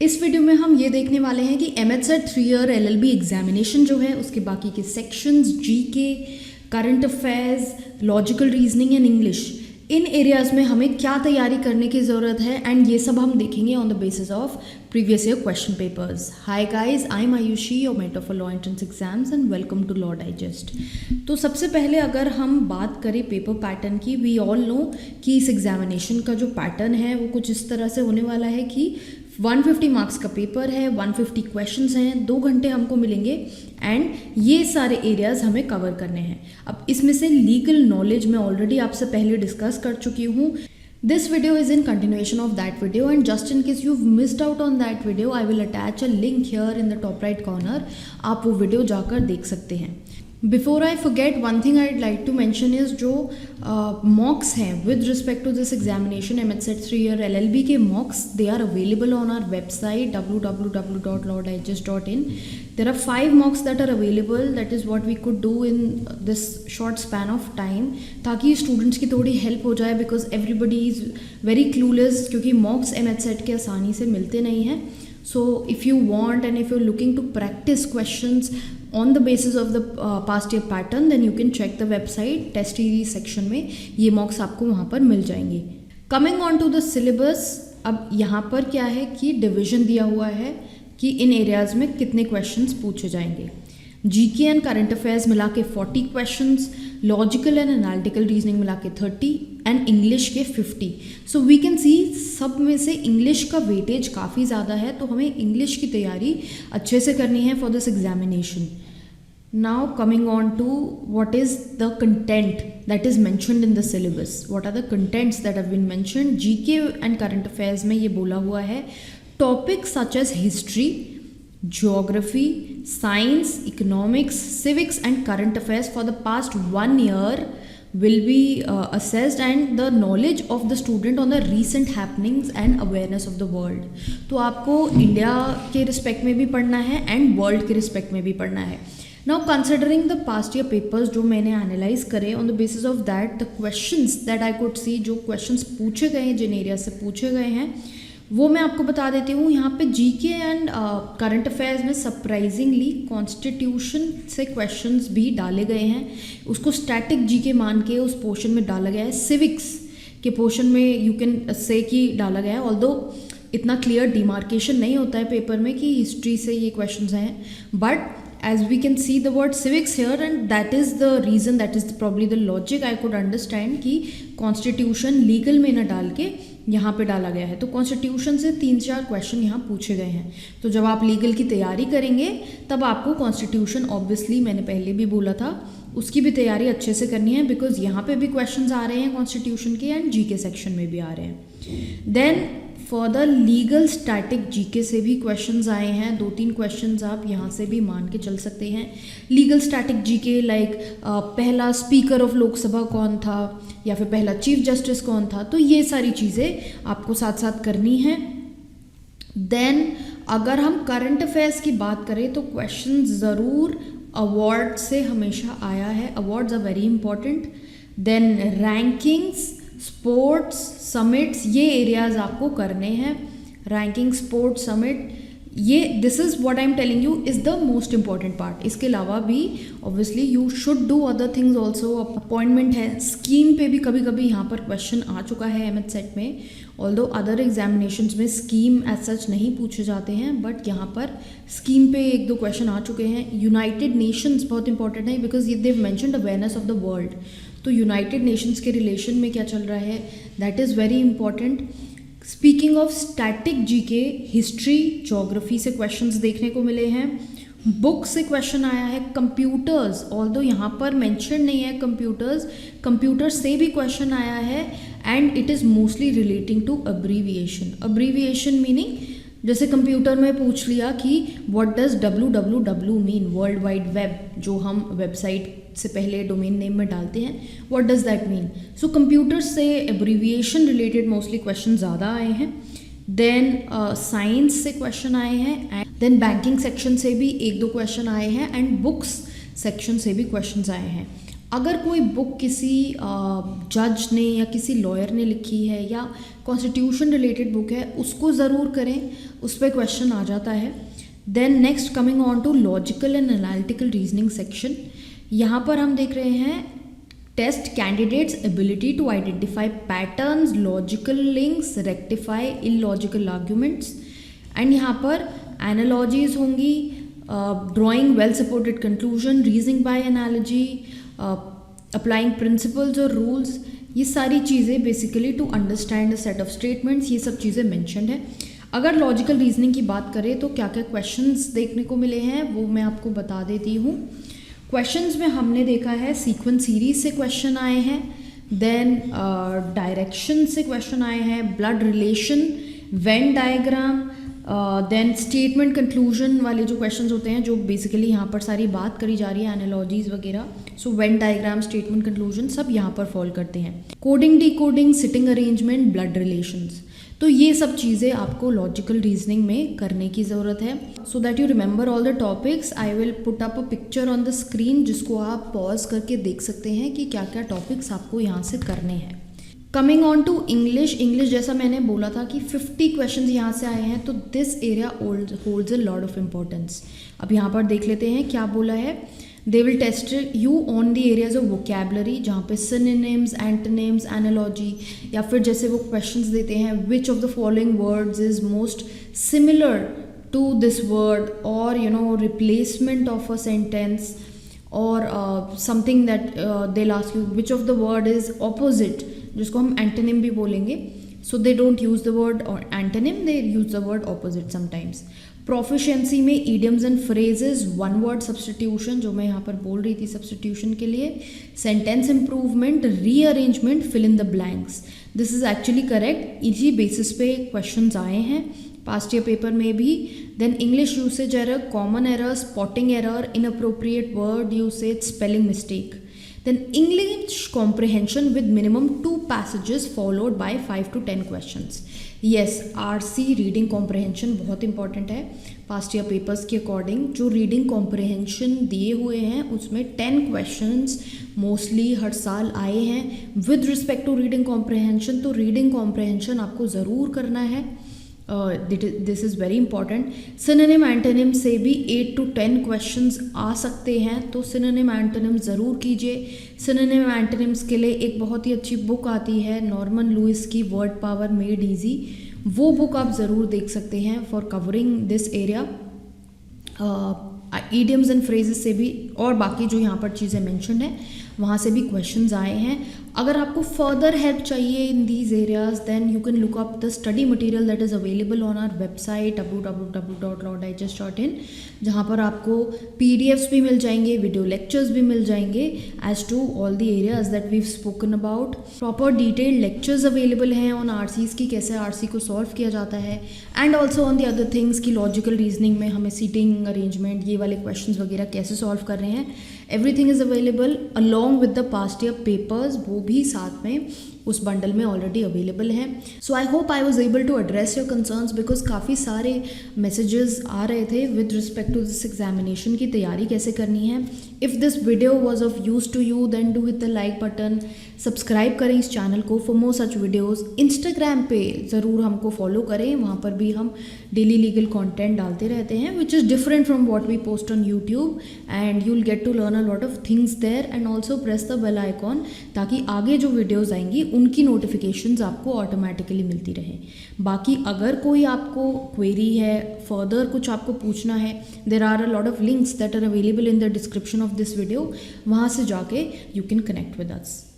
इस वीडियो में हम ये देखने वाले हैं कि एमएचसेट 3 ईयर एलएलबी एग्जामिनेशन जो है उसके बाकी के sections, GK, current affairs, logical reasoning and English, in areas में हमें क्या तैयारी करने की ज़रूरत है एंड ये सब हम देखेंगे on the basis of previous year question papers. Hi guys, I am Ayushi, your mentor for law entrance exams and welcome to Law Digest. तो सबसे पहले अगर हम बात करें पेपर पैटर्न की, वी ऑल नो कि इस एग्जामिनेशन का जो पैटर्न है वो कुछ इस तरह से होने वाला है कि 150 मार्क्स का पेपर है, 150 क्वेश्चंस हैं, 2 घंटे हमको मिलेंगे एंड ये सारे एरियाज़ हमें कवर करने हैं। अब इसमें से लीगल नॉलेज मैं ऑलरेडी आपसे पहले डिस्कस कर चुकी हूँ। This video is in continuation of that video and just in case you missed out on that video I will attach a link here in the top right corner, आप वो वीडियो जाकर देख सकते हैं। Before I forget, one thing I like to mention is जो mocks हैं with respect to this examination, MH CET 3 year LLB के mocks, they are available on our website www.lawdigest.in. There are 5 mocks that are available. That is what we could do in this short span of time, ताकि students की थोड़ी help हो जाए, because everybody is very clueless, क्योंकि मॉक्स एमएचसेट के आसानी से मिलते नहीं हैं। So if you want and if you're looking to practice questions on the basis of the past year pattern, then you can check the website test series section में ये mocks आपको वहाँ पर मिल जाएंगे। Coming on to the syllabus, अब यहाँ पर क्या है कि डिविजन दिया हुआ है कि इन एरियाज़ में कितने क्वेश्चंस पूछे जाएंगे। जीके एंड करंट अफेयर्स मिला के 40 questions, logical and analytical reasoning मिला के 30 एंड इंग्लिश के 50। सो वी कैन सी सब में से इंग्लिश का वेटेज काफ़ी ज़्यादा है, तो हमें इंग्लिश की तैयारी अच्छे से करनी है for this examination. Now coming on to what is the content that is mentioned in the syllabus, what are the contents that have been mentioned. GK and current affairs में ये बोला हुआ है, topics such as history, geography, science, economics, civics and current affairs for the past 1 year will be assessed, and the knowledge of the student on the recent happenings and awareness of the world. तो आपको India के respect में भी पढ़ना है and world के respect में भी पढ़ना है। Now considering the past year papers जो मैंने एनालाइज करे, on the basis of that the questions that I could see, जो questions पूछे गए हैं, जिन एरिया से पूछे गए हैं वो मैं आपको बता देती हूँ। यहाँ पे जीके एंड करंट अफेयर्स में सरप्राइजिंगली कॉन्स्टिट्यूशन से क्वेश्चंस भी डाले गए हैं, उसको स्टैटिक जीके मान के उस पोर्शन में डाला गया है। सिविक्स के पोर्शन में यू कैन से कि डाला गया है, ऑल्दो इतना क्लियर डिमार्केशन नहीं होता है पेपर में कि हिस्ट्री से ये क्वेश्चंस हैं, but as we can see the word civics here and that is the reason, that is probably the logic I could understand कि कॉन्स्टिट्यूशन लीगल में न डाल के यहाँ पे डाला गया है। तो कॉन्स्टिट्यूशन से 3-4 क्वेश्चन यहाँ पूछे गए हैं, तो जब आप लीगल की तैयारी करेंगे तब आपको कॉन्स्टिट्यूशन, ऑब्वियसली मैंने पहले भी बोला था, उसकी भी तैयारी अच्छे से करनी है, बिकॉज यहाँ पे भी क्वेश्चंस आ रहे हैं कॉन्स्टिट्यूशन के एंड जीके सेक्शन में भी आ रहे हैं। Then further legal static GK से भी क्वेश्चंस आए हैं, 2-3 क्वेश्चंस आप यहाँ से भी मान के चल सकते हैं। लीगल स्टैटिक जीके लाइक पहला स्पीकर ऑफ लोकसभा कौन था या फिर पहला चीफ जस्टिस कौन था, तो ये सारी चीज़ें आपको साथ साथ करनी है। देन अगर हम करंट अफेयर्स की बात करें तो क्वेश्चन ज़रूर अवार्ड से हमेशा आया है, awards are very important. Then rankings, sports, summits, ये एरियाज आपको करने हैं। रैंकिंग, स्पोर्ट्स, समिट, ये this is what I am telling you is the most important part. इसके अलावा भी obviously you should do other things also. Appointment है, scheme पे भी कभी कभी यहाँ पर क्वेश्चन आ चुका है एमएचसेट में, ऑल्दो अदर एग्जामिनेशंस में स्कीम एज सच नहीं पूछे जाते हैं, बट यहाँ पर स्कीम पे 1-2 क्वेश्चन आ चुके हैं। यूनाइटेड नेशंस बहुत इंपॉर्टेंट है, बिकॉज ये they've mentioned awareness of the world, तो यूनाइटेड नेशंस के रिलेशन में क्या चल रहा है, that is very important. Speaking of static GK, history, geography से क्वेश्चंस देखने को मिले हैं। बुक से क्वेश्चन आया है। कंप्यूटर्स, ऑल्दो यहाँ पर मेंशन नहीं है कंप्यूटर्स, कंप्यूटर्स से भी क्वेश्चन आया है and it is mostly relating to abbreviation. Abbreviation meaning जैसे कंप्यूटर में पूछ लिया कि व्हाट डज www मीन, वर्ल्ड वाइड वेब, जो हम वेबसाइट से पहले डोमेन नेम में डालते हैं, what does that mean. So computer से एब्रीविएशन रिलेटेड मोस्टली क्वेश्चन ज़्यादा आए हैं। देन साइंस से क्वेश्चन आए हैं, देन बैंकिंग सेक्शन से भी 1-2 क्वेश्चन आए हैं एंड बुक्स सेक्शन से भी क्वेश्चंस आए हैं। अगर कोई बुक किसी जज ने या किसी लॉयर ने लिखी है या कॉन्स्टिट्यूशन रिलेटेड बुक है, उसको ज़रूर करें, उस पर क्वेश्चन आ जाता है। Then next coming on to logical and analytical reasoning section. यहाँ पर हम देख रहे हैं test candidates ability to identify patterns, logical links, rectify illogical arguments. And यहाँ पर एनालॉजीज होंगी, drawing well supported conclusion, reasoning by analogy, applying principles और रूल्स, ये सारी चीज़ें basically to understand the set of statements, ये सब चीज़ें मेंशन्ड है। अगर लॉजिकल रीजनिंग की बात करें तो क्या क्या क्वेश्चंस देखने को मिले हैं वो मैं आपको बता देती हूँ। क्वेश्चंस में हमने देखा है सीक्वेंस सीरीज से क्वेश्चन आए हैं, देन डायरेक्शन से क्वेश्चन आए हैं, blood relation, venn diagram, then statement conclusion वाले जो क्वेश्चंस होते हैं, जो बेसिकली यहाँ पर सारी बात करी जा रही है एनालॉजीज वगैरह, so Venn diagram, statement conclusion सब यहाँ पर फॉल करते हैं। Coding, decoding, sitting arrangement, blood relations, तो ये सब चीज़ें आपको लॉजिकल रीजनिंग में करने की ज़रूरत है। So that you remember all the topics, I will put up a picture on the screen जिसको आप पॉज करके देख सकते हैं कि क्या क्या टॉपिक्स आपको यहाँ से करने हैं। Coming on to English, English जैसा मैंने बोला था कि 50 क्वेश्चन यहाँ से आए हैं, तो this area holds a lot of importance. अब यहाँ पर देख लेते हैं क्या बोला है। They will test you on the areas of vocabulary, जहाँ पे synonyms, antonyms, analogy, या फिर जैसे वो questions देते हैं which of the following words is most similar to this word, or you know replacement of a sentence, or something that they'll ask you which of the word is opposite, जिसको हम antonym भी बोलेंगे. So they don't use the word or antonym, they use the word opposite sometimes. Proficiency में idioms and phrases, one word substitution जो मैं यहाँ पर बोल रही थी substitution के लिए, sentence improvement, rearrangement, fill in the blanks. This is actually correct. इसी बेसिस पे questions आए हैं past year paper में भी. Then English usage error, common error, spotting error, inappropriate word usage, spelling mistake. Then English comprehension with minimum 2 passages followed by 5 to 10 questions. Yes, RC reading comprehension बहुत important है। Past year papers के according जो reading comprehension दिए हुए हैं उसमें 10 questions mostly हर साल आए हैं with respect to reading comprehension. तो रीडिंग कॉम्प्रहेंशन आपको ज़रूर करना है, this is very important. Synonym antonym से भी 8 to 10 क्वेश्चंस आ सकते हैं, तो सिनोनिम एंटोनिम ज़रूर कीजिए। सिनोनिम एंटोनिम्स के लिए एक बहुत ही अच्छी बुक आती है नॉर्मन लुइस की, वर्ड पावर मेड ईजी, वो बुक आप ज़रूर देख सकते हैं for covering this area. Idioms and phrases से भी और बाकी जो यहाँ पर चीज़ें मेंशन है वहाँ से भी क्वेश्चंस आए हैं। अगर आपको फर्दर हेल्प चाहिए in these areas then you can look up the study material that is available on our website www.lawdigest.in, जहाँ पर आपको PDFs भी मिल जाएंगे, वीडियो लेक्चर्स भी मिल जाएंगे as to all the areas that we've spoken about. Proper detailed lectures available हैं ऑन RCs की, कैसे RC को सॉल्व किया जाता है, and also on the other things की लॉजिकल रीजनिंग में हमें सीटिंग अरेंजमेंट ये वाले क्वेश्चंस वगैरह कैसे सॉल्व कर रहे हैं, everything is available along with the past year papers, वो भी साथ में उस बंडल में ऑलरेडी अवेलेबल है। So I hope I was able to address your concerns, because काफ़ी सारे मैसेजेस आ रहे थे with respect to this examination की तैयारी कैसे करनी है। If this video was of use to you then do hit the like button, subscribe करें इस चैनल को for more such videos. Instagram पे ज़रूर हमको फॉलो करें, वहाँ पर भी हम डेली लीगल कॉन्टेंट डालते रहते हैं which is different from what we post on YouTube, and you will get to learn a lot of things there, and also press the bell icon ताकि आगे जो वीडियोज़ आएंगी उनकी नोटिफिकेशंस आपको automatically मिलती रहे। बाकी अगर कोई आपको क्वेरी है, फर्दर कुछ आपको पूछना है, there are a lot of links that are available in the description of this video, वहाँ से जाके you can connect with us.